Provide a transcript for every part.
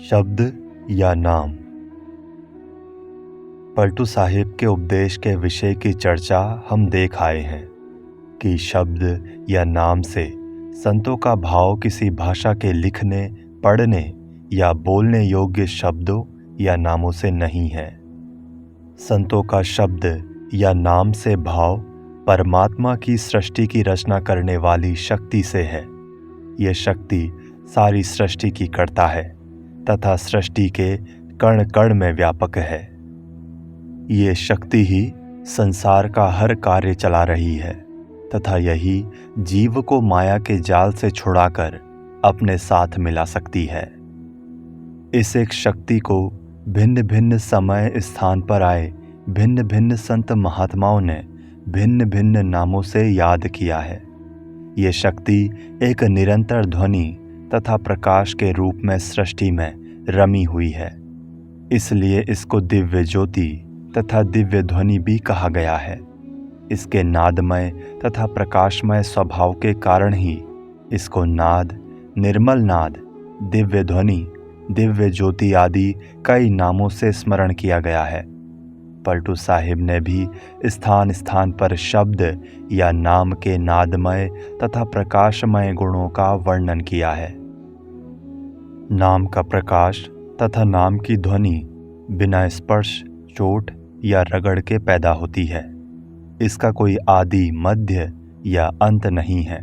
शब्द या नाम। पलटू साहिब के उपदेश के विषय की चर्चा हम देख आए हैं कि शब्द या नाम से संतों का भाव किसी भाषा के लिखने, पढ़ने या बोलने योग्य शब्दों या नामों से नहीं है। संतों का शब्द या नाम से भाव परमात्मा की सृष्टि की रचना करने वाली शक्ति से है। यह शक्ति सारी सृष्टि की कर्ता है तथा सृष्टि के कण कण में व्यापक है। ये शक्ति ही संसार का हर कार्य चला रही है तथा यही जीव को माया के जाल से छुड़ाकर अपने साथ मिला सकती है। इस एक शक्ति को भिन्न भिन्न समय स्थान पर आए भिन्न भिन्न संत महात्माओं ने भिन्न भिन्न नामों से याद किया है। ये शक्ति एक निरंतर ध्वनि तथा प्रकाश के रूप में सृष्टि में रमी हुई है। इसलिए इसको दिव्य ज्योति तथा दिव्य ध्वनि भी कहा गया है। इसके नादमय तथा प्रकाशमय स्वभाव के कारण ही इसको नाद, निर्मल नाद, दिव्य ध्वनि, दिव्य ज्योति आदि कई नामों से स्मरण किया गया है। पलटू साहिब ने भी स्थान स्थान पर शब्द या नाम के नादमय तथा प्रकाशमय गुणों का वर्णन किया है। नाम का प्रकाश तथा नाम की ध्वनि बिना स्पर्श, चोट या रगड़ के पैदा होती है। इसका कोई आदि, मध्य या अंत नहीं है।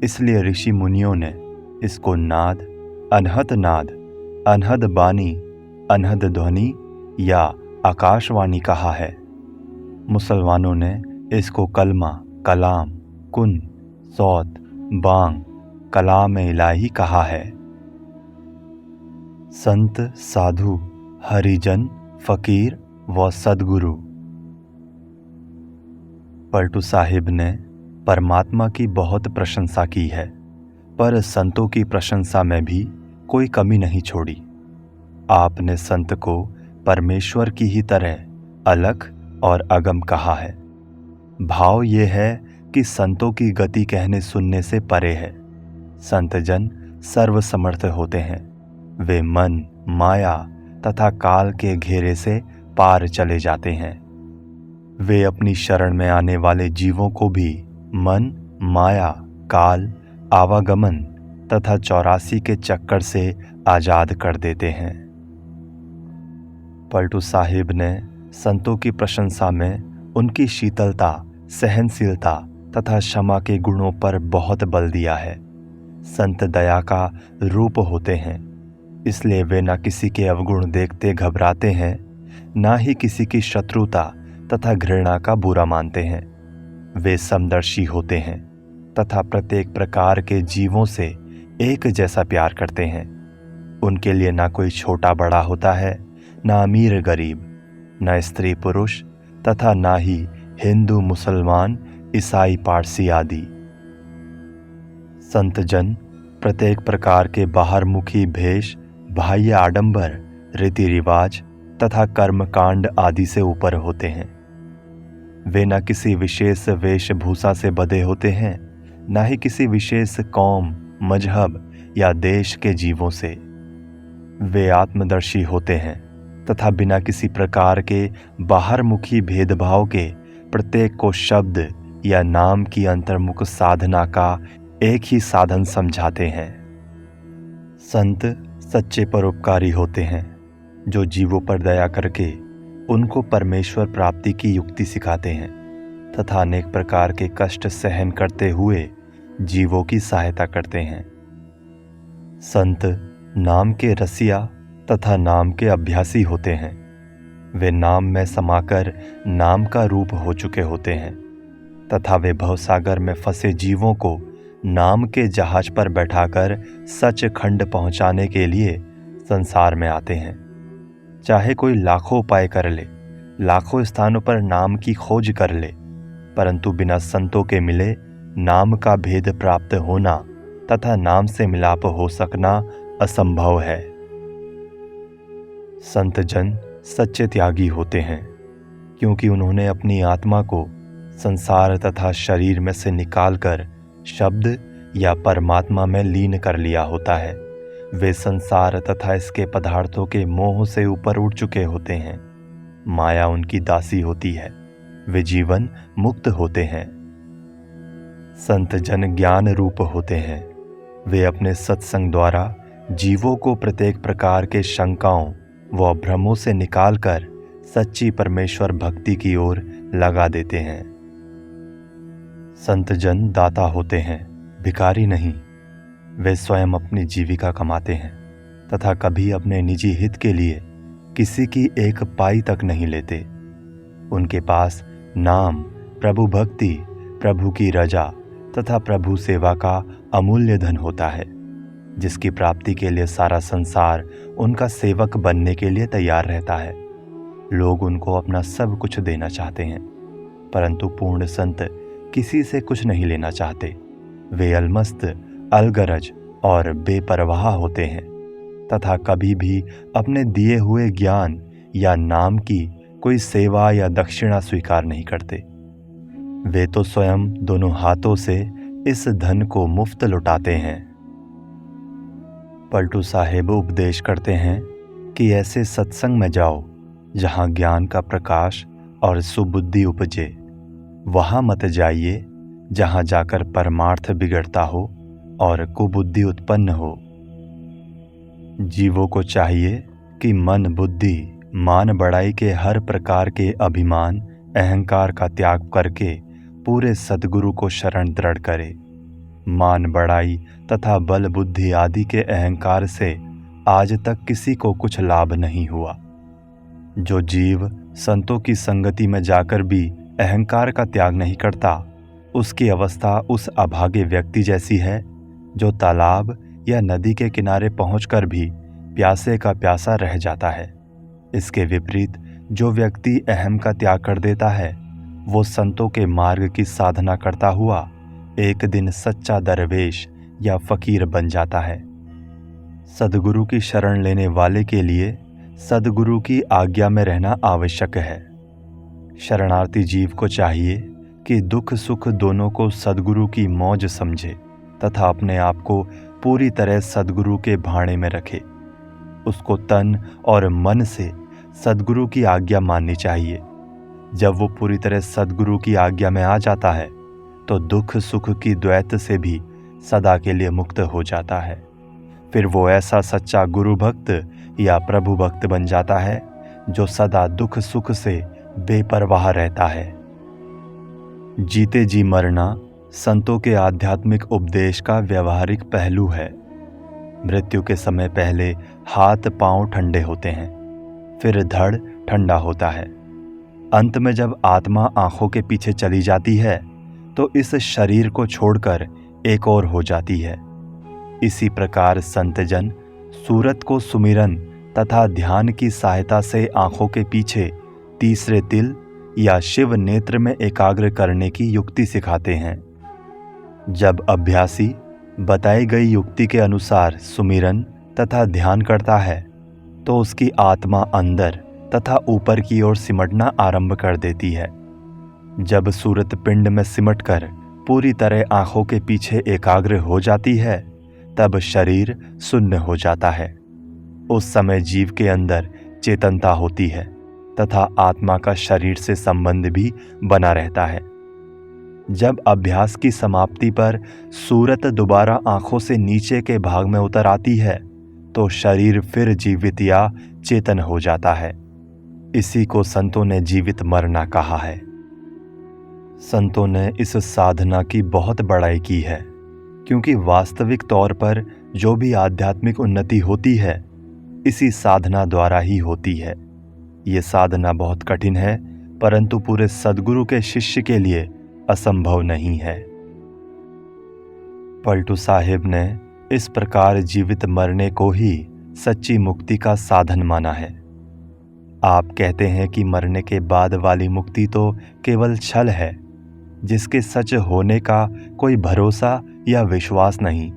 इसलिए ऋषि मुनियों ने इसको नाद, अनहद बानी, अनहद ध्वनि या आकाशवाणी कहा है। मुसलमानों ने इसको कलमा, कलाम, कुन, सौत, बांग, कलाम इलाही कहा है। संत, साधु, हरिजन, फकीर व सद्गुरु। पलटू साहिब ने परमात्मा की बहुत प्रशंसा की है, पर संतों की प्रशंसा में भी कोई कमी नहीं छोड़ी। आपने संत को परमेश्वर की ही तरह अलख और अगम कहा है। भाव ये है कि संतों की गति कहने सुनने से परे है। संत जन सर्वसमर्थ होते हैं। वे मन, माया तथा काल के घेरे से पार चले जाते हैं। वे अपनी शरण में आने वाले जीवों को भी मन, माया, काल, आवागमन तथा 84 के चक्कर से आजाद कर देते हैं। पलटू साहिब ने संतों की प्रशंसा में उनकी शीतलता, सहनशीलता तथा क्षमा के गुणों पर बहुत बल दिया है। संत दया का रूप होते हैं, इसलिए वे न किसी के अवगुण देखते घबराते हैं, न ही किसी की शत्रुता तथा घृणा का बुरा मानते हैं। वे समदर्शी होते हैं तथा प्रत्येक प्रकार के जीवों से एक जैसा प्यार करते हैं। उनके लिए ना कोई छोटा बड़ा होता है, ना अमीर गरीब, ना स्त्री पुरुष तथा ना ही हिंदू मुसलमान, ईसाई पारसी आदि। संत जन प्रत्येक प्रकार के बाहरमुखी भेष, बाह्य आडंबर, रीति रिवाज तथा कर्मकांड आदि से ऊपर होते हैं। वे न किसी विशेष वेशभूषा से बंधे होते हैं, न ही किसी विशेष कौम, मजहब या देश के जीवों से। वे आत्मदर्शी होते हैं तथा बिना किसी प्रकार के बाहरमुखी भेदभाव के प्रत्येक को शब्द या नाम की अंतर्मुख साधना का एक ही साधन समझाते हैं। संत सच्चे परोपकारी होते हैं, जो जीवों पर दया करके उनको परमेश्वर प्राप्ति की युक्ति सिखाते हैं तथा अनेक प्रकार के कष्ट सहन करते हुए जीवों की सहायता करते हैं। संत नाम के रसिया तथा नाम के अभ्यासी होते हैं। वे नाम में समाकर नाम का रूप हो चुके होते हैं तथा वे भवसागर में फंसे जीवों को नाम के जहाज पर बैठाकर सचखंड पहुंचाने के लिए संसार में आते हैं। चाहे कोई लाखों उपाय कर ले, लाखों स्थानों पर नाम की खोज कर ले, परंतु बिना संतों के मिले नाम का भेद प्राप्त होना तथा नाम से मिलाप हो सकना असंभव है। संत जन सच्चे त्यागी होते हैं, क्योंकि उन्होंने अपनी आत्मा को संसार तथा शरीर में से निकालकर शब्द या परमात्मा में लीन कर लिया होता है वे संसार तथा इसके पदार्थों के मोह से ऊपर उठ चुके होते हैं। माया उनकी दासी होती है, वे जीवन मुक्त होते हैं। संत जन ज्ञान रूप होते हैं। वे अपने सत्संग द्वारा जीवों को प्रत्येक प्रकार के शंकाओं व भ्रमों से निकालकर सच्ची परमेश्वर भक्ति की ओर लगा देते हैं। संत जन दाता होते हैं, भिखारी नहीं। वे स्वयं अपनी जीविका कमाते हैं तथा कभी अपने निजी हित के लिए किसी की एक पाई तक नहीं लेते। उनके पास नाम, प्रभु भक्ति, प्रभु की रजा तथा प्रभु सेवा का अमूल्य धन होता है, जिसकी प्राप्ति के लिए सारा संसार उनका सेवक बनने के लिए तैयार रहता है। लोग उनको अपना सब कुछ देना चाहते हैं, परंतु पूर्ण संत किसी से कुछ नहीं लेना चाहते। वे अलमस्त, अलगरज और बेपरवाह होते हैं तथा कभी भी अपने दिए हुए ज्ञान या नाम की कोई सेवा या दक्षिणा स्वीकार नहीं करते। वे तो स्वयं दोनों हाथों से इस धन को मुफ्त लुटाते हैं। पलटू साहेब उपदेश करते हैं कि ऐसे सत्संग में जाओ जहाँ ज्ञान का प्रकाश और सुबुद्धि उपजे। वहाँ मत जाइए जहाँ जाकर परमार्थ बिगड़ता हो और कुबुद्धि उत्पन्न हो। जीवों को चाहिए कि मन, बुद्धि, मान बढ़ाई के हर प्रकार के अभिमान, अहंकार का त्याग करके पूरे सद्गुरु को शरण दृढ़ करे। मान बढ़ाई तथा बल बुद्धि आदि के अहंकार से आज तक किसी को कुछ लाभ नहीं हुआ। जो जीव संतों की संगति में जाकर भी अहंकार का त्याग नहीं करता, उसकी अवस्था उस अभागे व्यक्ति जैसी है जो तालाब या नदी के किनारे पहुंचकर भी प्यासे का प्यासा रह जाता है। इसके विपरीत जो व्यक्ति अहम का त्याग कर देता है, वो संतों के मार्ग की साधना करता हुआ एक दिन सच्चा दरवेश या फकीर बन जाता है। सद्गुरु की शरण लेने वाले के लिए सद्गुरु की आज्ञा में रहना आवश्यक है। शरणार्थी जीव को चाहिए कि दुख सुख दोनों को सद्गुरु की मौज समझे तथा अपने आप को पूरी तरह सद्गुरु के भाणे में रखे। उसको तन और मन से सद्गुरु की आज्ञा माननी चाहिए। जब वो पूरी तरह सद्गुरु की आज्ञा में आ जाता है तो दुख सुख की द्वैत से भी सदा के लिए मुक्त हो जाता है। फिर वो ऐसा सच्चा गुरु भक्त या प्रभु भक्त बन जाता है जो सदा दुख सुख से बेपरवाह रहता है। जीते जी मरना संतों के आध्यात्मिक उपदेश का व्यवहारिक पहलू है। मृत्यु के समय पहले हाथ पांव ठंडे होते हैं, फिर धड़ ठंडा होता है। अंत में जब आत्मा आंखों के पीछे चली जाती है तो इस शरीर को छोड़कर एक और हो जाती है। इसी प्रकार संतजन सूरत को सुमिरन तथा ध्यान की सहायता से आंखों के पीछे तीसरे तिल या शिव नेत्र में एकाग्र करने की युक्ति सिखाते हैं। जब अभ्यासी बताई गई युक्ति के अनुसार सुमिरन तथा ध्यान करता है तो उसकी आत्मा अंदर तथा ऊपर की ओर सिमटना आरंभ कर देती है। जब सूरत पिंड में सिमटकर पूरी तरह आंखों के पीछे एकाग्र हो जाती है, तब शरीर शून्य हो जाता है। उस समय जीव के अंदर चेतनता होती है तथा आत्मा का शरीर से संबंध भी बना रहता है। जब अभ्यास की समाप्ति पर सूरत दोबारा आंखों से नीचे के भाग में उतर आती है तो शरीर फिर जीवित या चेतन हो जाता है। इसी को संतों ने जीवित मरना कहा है। संतों ने इस साधना की बहुत बड़ाई की है, क्योंकि वास्तविक तौर पर जो भी आध्यात्मिक उन्नति होती है इसी साधना द्वारा ही होती है। ये साधना बहुत कठिन है, परंतु पूरे सद्गुरु के शिष्य के लिए असंभव नहीं है। पलटू साहिब ने इस प्रकार जीवित मरने को ही सच्ची मुक्ति का साधन माना है। आप कहते हैं कि मरने के बाद वाली मुक्ति तो केवल छल है, जिसके सच होने का कोई भरोसा या विश्वास नहीं।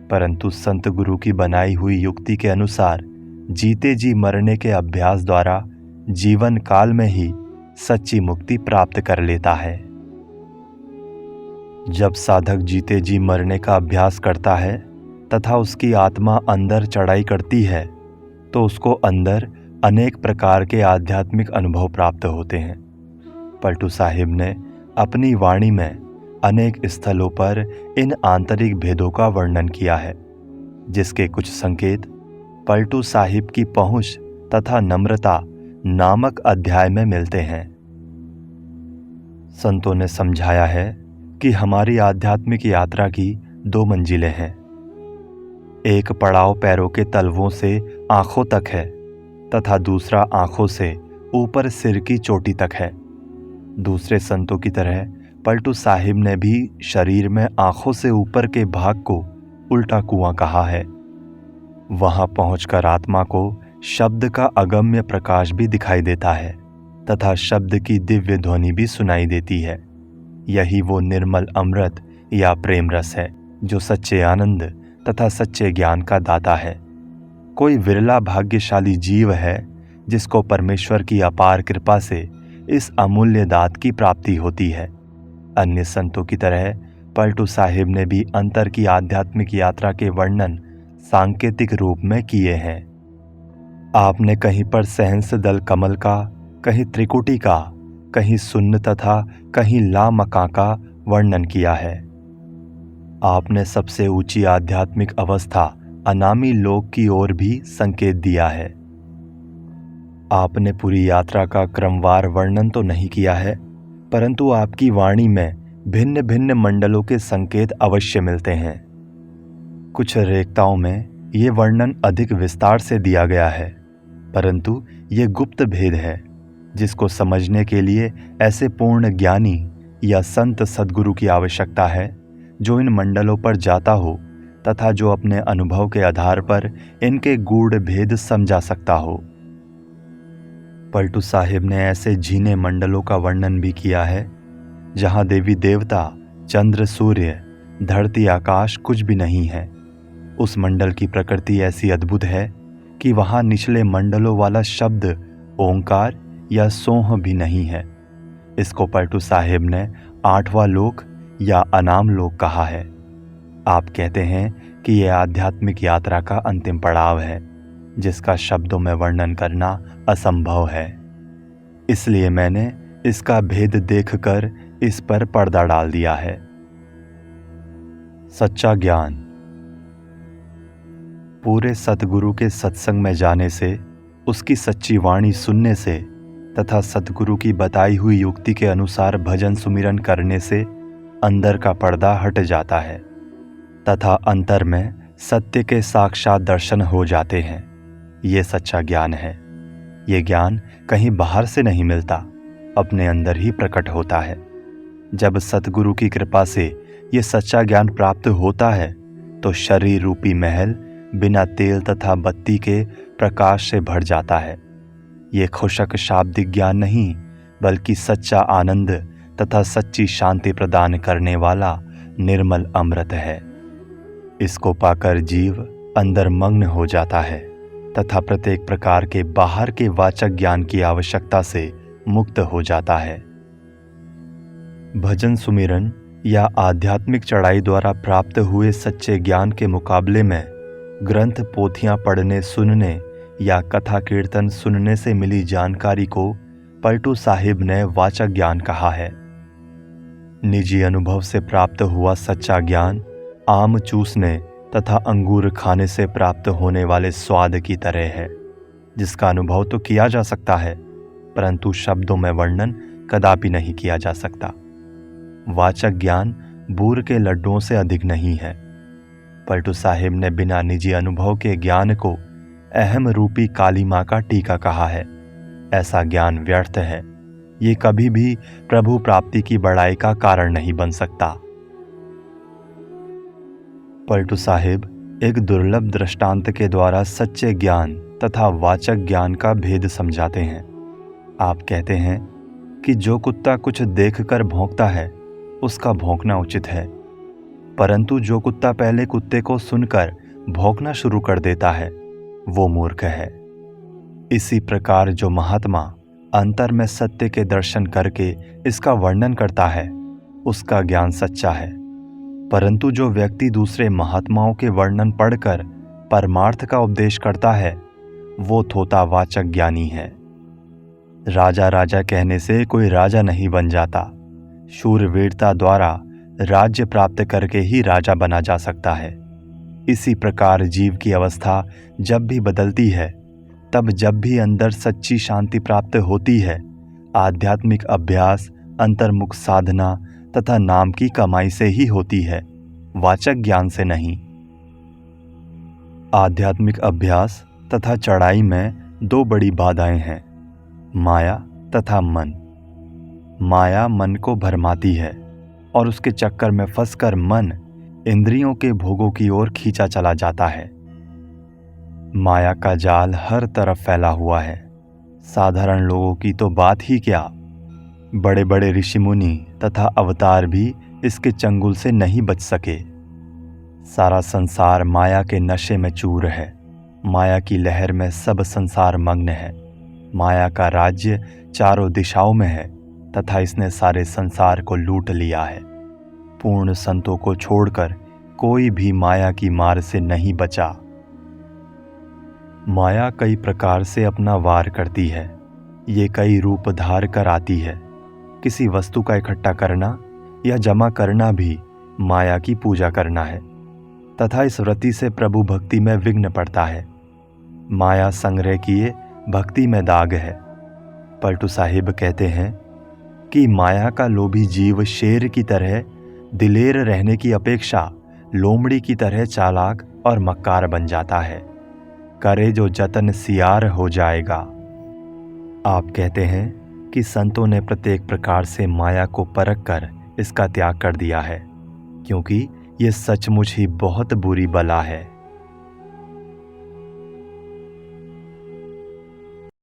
परंतु संत गुरु की बनाई हुई युक्ति के अनुसार जीते जी मरने के अभ्यास द्वारा जीवन काल में ही सच्ची मुक्ति प्राप्त कर लेता है। जब साधक जीते जी मरने का अभ्यास करता है तथा उसकी आत्मा अंदर चढ़ाई करती है तो उसको अंदर अनेक प्रकार के आध्यात्मिक अनुभव प्राप्त होते हैं। पलटू साहिब ने अपनी वाणी में अनेक स्थलों पर इन आंतरिक भेदों का वर्णन किया है, जिसके कुछ संकेत पलटू साहिब की पहुंच तथा नम्रता नामक अध्याय में मिलते हैं। संतों ने समझाया है कि हमारी आध्यात्मिक यात्रा की 2 मंजिलें हैं। एक पड़ाव पैरों के तलवों से आंखों तक है तथा दूसरा आंखों से ऊपर सिर की चोटी तक है। दूसरे संतों की तरह पलटू साहिब ने भी शरीर में आंखों से ऊपर के भाग को उल्टा कुआं कहा है। वहां पहुंचकर आत्मा को शब्द का अगम्य प्रकाश भी दिखाई देता है तथा शब्द की दिव्य ध्वनि भी सुनाई देती है। यही वो निर्मल अमृत या प्रेम रस है जो सच्चे आनंद तथा सच्चे ज्ञान का दाता है। कोई विरला भाग्यशाली जीव है जिसको परमेश्वर की अपार कृपा से इस अमूल्य दात की प्राप्ति होती है। अन्य संतों की तरह पलटू साहिब ने भी अंतर की आध्यात्मिक यात्रा के वर्णन सांकेतिक रूप में किए हैं। आपने कहीं पर सहंस दल कमल का, कहीं त्रिकुटी का, कहीं सुन्न तथा कहीं लामका का वर्णन किया है। आपने सबसे ऊंची आध्यात्मिक अवस्था अनामी लोक की ओर भी संकेत दिया है। आपने पूरी यात्रा का क्रमवार वर्णन तो नहीं किया है, परंतु आपकी वाणी में भिन्न भिन्न मंडलों के संकेत अवश्य मिलते हैं। कुछ रेखताओं में ये वर्णन अधिक विस्तार से दिया गया है, परंतु ये गुप्त भेद है जिसको समझने के लिए ऐसे पूर्ण ज्ञानी या संत सद्गुरु की आवश्यकता है जो इन मंडलों पर जाता हो तथा जो अपने अनुभव के आधार पर इनके गूढ़ भेद समझा सकता हो। पलटू साहिब ने ऐसे झीने मंडलों का वर्णन भी किया है जहां देवी देवता, चंद्र, सूर्य, धरती, आकाश कुछ भी नहीं है। उस मंडल की प्रकृति ऐसी अद्भुत है कि वहां निचले मंडलों वाला शब्द ओंकार या सोह भी नहीं है। इसको पलटू साहिब ने 8वां लोक या अनाम लोक कहा है। आप कहते हैं कि यह आध्यात्मिक यात्रा का अंतिम पड़ाव है जिसका शब्दों में वर्णन करना असंभव है। इसलिए मैंने इसका भेद देखकर इस पर पर्दा डाल दिया है। सच्चा ज्ञान। पूरे सतगुरु के सत्संग में जाने से, उसकी सच्ची वाणी सुनने से तथा सतगुरु की बताई हुई युक्ति के अनुसार भजन सुमिरन करने से अंदर का पर्दा हट जाता है तथा अंतर में सत्य के साक्षात दर्शन हो जाते हैं। ये सच्चा ज्ञान है। ये ज्ञान कहीं बाहर से नहीं मिलता, अपने अंदर ही प्रकट होता है। जब सतगुरु की कृपा से ये सच्चा ज्ञान प्राप्त होता है तो शरीर रूपी महल बिना तेल तथा बत्ती के प्रकाश से भर जाता है। ये खुशक शाब्दिक ज्ञान नहीं, बल्कि सच्चा आनंद तथा सच्ची शांति प्रदान करने वाला निर्मल अमृत है। इसको पाकर जीव अंदर मग्न हो जाता है तथा प्रत्येक प्रकार के बाहर के वाचक ज्ञान की आवश्यकता से मुक्त हो जाता है। भजन सुमिरन या आध्यात्मिक चढ़ाई द्वारा प्राप्त हुए सच्चे ज्ञान के मुकाबले में ग्रंथ पोथियां पढ़ने सुनने या कथा कीर्तन सुनने से मिली जानकारी को पलटू साहिब ने वाचक ज्ञान कहा है। निजी अनुभव से प्राप्त हुआ सच्चा ज्ञान आम चूसने तथा अंगूर खाने से प्राप्त होने वाले स्वाद की तरह है, जिसका अनुभव तो किया जा सकता है परंतु शब्दों में वर्णन कदापि नहीं किया जा सकता। वाचक ज्ञान बूर के लड्डुओं से अधिक नहीं है। पलटू साहिब ने बिना निजी अनुभव के ज्ञान को अहम रूपी काली मां का टीका कहा है। ऐसा ज्ञान व्यर्थ है। ये कभी भी प्रभु प्राप्ति की बढ़ाई का कारण नहीं बन सकता। पलटू साहिब एक दुर्लभ दृष्टांत के द्वारा सच्चे ज्ञान तथा वाचक ज्ञान का भेद समझाते हैं। आप कहते हैं कि जो कुत्ता कुछ देखकर भौंकता है उसका भौंकना उचित है, परंतु जो कुत्ता पहले कुत्ते को सुनकर भौंकना शुरू कर देता है वो मूर्ख है। इसी प्रकार जो महात्मा अंतर में सत्य के दर्शन करके इसका वर्णन करता है उसका ज्ञान सच्चा है, परंतु जो व्यक्ति दूसरे महात्माओं के वर्णन पढ़कर परमार्थ का उपदेश करता है वो थोतावाचक ज्ञानी है। राजा राजा कहने से कोई राजा नहीं बन जाता। शूरवीरता द्वारा राज्य प्राप्त करके ही राजा बना जा सकता है। इसी प्रकार जीव की अवस्था जब भी बदलती है, तब जब भी अंदर सच्ची शांति प्राप्त होती है, आध्यात्मिक अभ्यास, अंतर्मुख साधना तथा नाम की कमाई से ही होती है, वाचक ज्ञान से नहीं। आध्यात्मिक अभ्यास तथा चढ़ाई में दो बड़ी बाधाएं हैं, माया तथा मन। माया मन को भरमाती है और उसके चक्कर में फंसकर मन इंद्रियों के भोगों की ओर खींचा चला जाता है। माया का जाल हर तरफ फैला हुआ है। साधारण लोगों की तो बात ही क्या, बड़े बड़े ऋषि मुनि तथा अवतार भी इसके चंगुल से नहीं बच सके। सारा संसार माया के नशे में चूर है। माया की लहर में सब संसार मग्न है। माया का राज्य चारों दिशाओं में है तथा इसने सारे संसार को लूट लिया है। पूर्ण संतों को छोड़कर कोई भी माया की मार से नहीं बचा। माया कई प्रकार से अपना वार करती है। ये कई रूप धार कर आती है। किसी वस्तु का इकट्ठा करना या जमा करना भी माया की पूजा करना है तथा इस वृत्ति से प्रभु भक्ति में विघ्न पड़ता है। माया संग्रह किए भक्ति में दाग है। पलटू साहिब कहते हैं कि माया का लोभी जीव शेर की तरह दिलेर रहने की अपेक्षा लोमड़ी की तरह चालाक और मक्कार बन जाता है। करे जो जतन सियार हो जाएगा। आप कहते हैं कि संतों ने प्रत्येक प्रकार से माया को परख कर इसका त्याग कर दिया है, क्योंकि ये सचमुच ही बहुत बुरी बला है।